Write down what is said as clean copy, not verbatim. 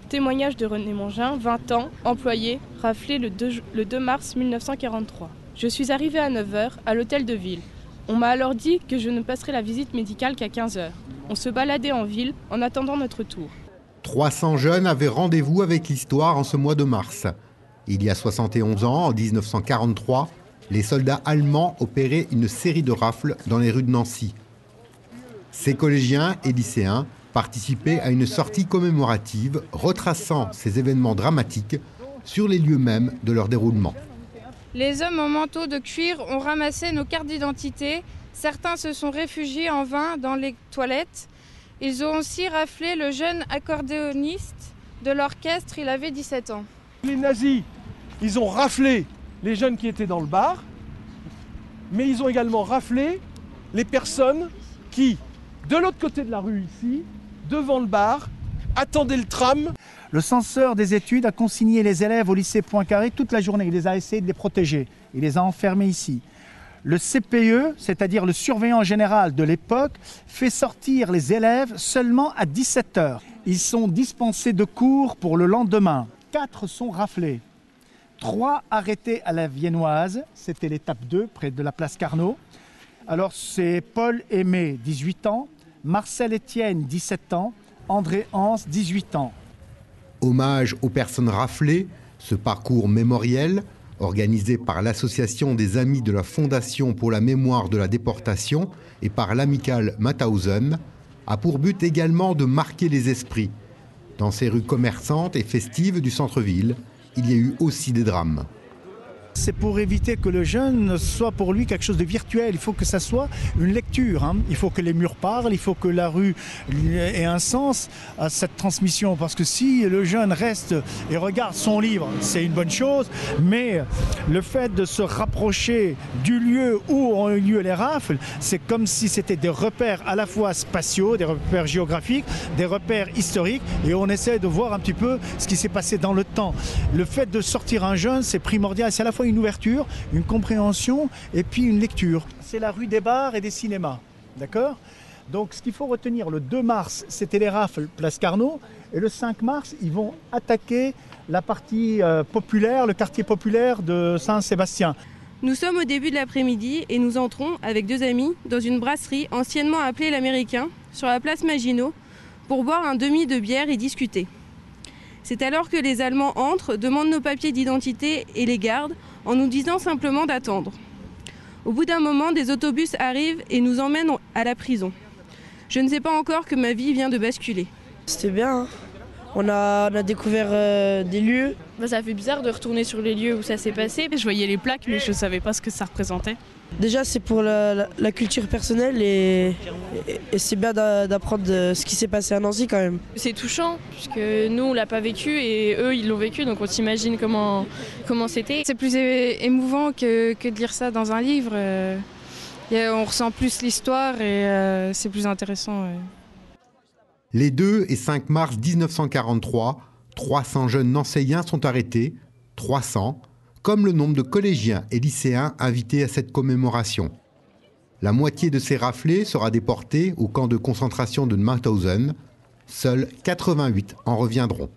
Témoignage de René Mongin, 20 ans, employé, raflé le 2 mars 1943. Je suis arrivé à 9h à l'hôtel de ville. On m'a alors dit que je ne passerai la visite médicale qu'à 15h. On se baladait en ville en attendant notre tour. 300 jeunes avaient rendez-vous avec l'histoire en ce mois de mars. Il y a 71 ans, en 1943, les soldats allemands opéraient une série de rafles dans les rues de Nancy. Ces collégiens et lycéens participaient à une sortie commémorative retraçant ces événements dramatiques sur les lieux mêmes de leur déroulement. Les hommes en manteau de cuir ont ramassé nos cartes d'identité. Certains se sont réfugiés en vain dans les toilettes. Ils ont aussi raflé le jeune accordéoniste de l'orchestre, il avait 17 ans. Les nazis, ils ont raflé les jeunes qui étaient dans le bar, mais ils ont également raflé les personnes qui, de l'autre côté de la rue ici, devant le bar, attendaient le tram. Le censeur des études a consigné les élèves au lycée Poincaré toute la journée. Il les a essayé de les protéger. Il les a enfermés ici. Le CPE, c'est-à-dire le surveillant général de l'époque, fait sortir les élèves seulement à 17h. Ils sont dispensés de cours pour le lendemain. 4 sont raflés. 3 arrêtés à la Viennoise, c'était l'étape 2, près de la place Carnot. Alors c'est Paul Aimé, 18 ans, Marcel Etienne, 17 ans, André Hans, 18 ans. Hommage aux personnes raflées, ce parcours mémoriel, organisé par l'Association des Amis de la Fondation pour la mémoire de la déportation et par l'amicale Mauthausen, a pour but également de marquer les esprits. Dans ces rues commerçantes et festives du centre-ville, il y a eu aussi des drames. C'est pour éviter que le jeune soit pour lui quelque chose de virtuel. Il faut que ça soit une lecture. Il faut que les murs parlent, il faut que la rue ait un sens à cette transmission. Parce que si le jeune reste et regarde son livre, c'est une bonne chose. Mais le fait de se rapprocher du lieu où ont eu lieu les rafles, c'est comme si c'était des repères à la fois spatiaux, des repères géographiques, des repères historiques. Et on essaie de voir un petit peu ce qui s'est passé dans le temps. Le fait de sortir un jeune, c'est primordial. C'est à la fois une ouverture, une compréhension et puis une lecture. C'est la rue des bars et des cinémas, d'accord? Donc ce qu'il faut retenir, le 2 mars, c'était les rafles place Carnot, et le 5 mars, ils vont attaquer la partie populaire, le quartier populaire de Saint-Sébastien. Nous sommes au début de l'après-midi et nous entrons avec 2 amis dans une brasserie anciennement appelée l'Américain, sur la place Maginot, pour boire un demi de bière et discuter. C'est alors que les Allemands entrent, demandent nos papiers d'identité et les gardent, en nous disant simplement d'attendre. Au bout d'un moment, des autobus arrivent et nous emmènent à la prison. Je ne sais pas encore que ma vie vient de basculer. C'était bien, hein. On a découvert des lieux. Ça fait bizarre de retourner sur les lieux où ça s'est passé. Je voyais les plaques, mais je ne savais pas ce que ça représentait. Déjà, c'est pour la culture personnelle et c'est bien d'apprendre ce qui s'est passé à Nancy quand même. C'est touchant, puisque nous, on ne l'a pas vécu et eux, ils l'ont vécu, donc on s'imagine comment c'était. C'est plus émouvant que de lire ça dans un livre. On ressent plus l'histoire et c'est plus intéressant. Les 2 et 5 mars 1943, 300 jeunes nancéiens sont arrêtés, 300, comme le nombre de collégiens et lycéens invités à cette commémoration. La moitié de ces raflés sera déportée au camp de concentration de Mauthausen. Seuls 88 en reviendront.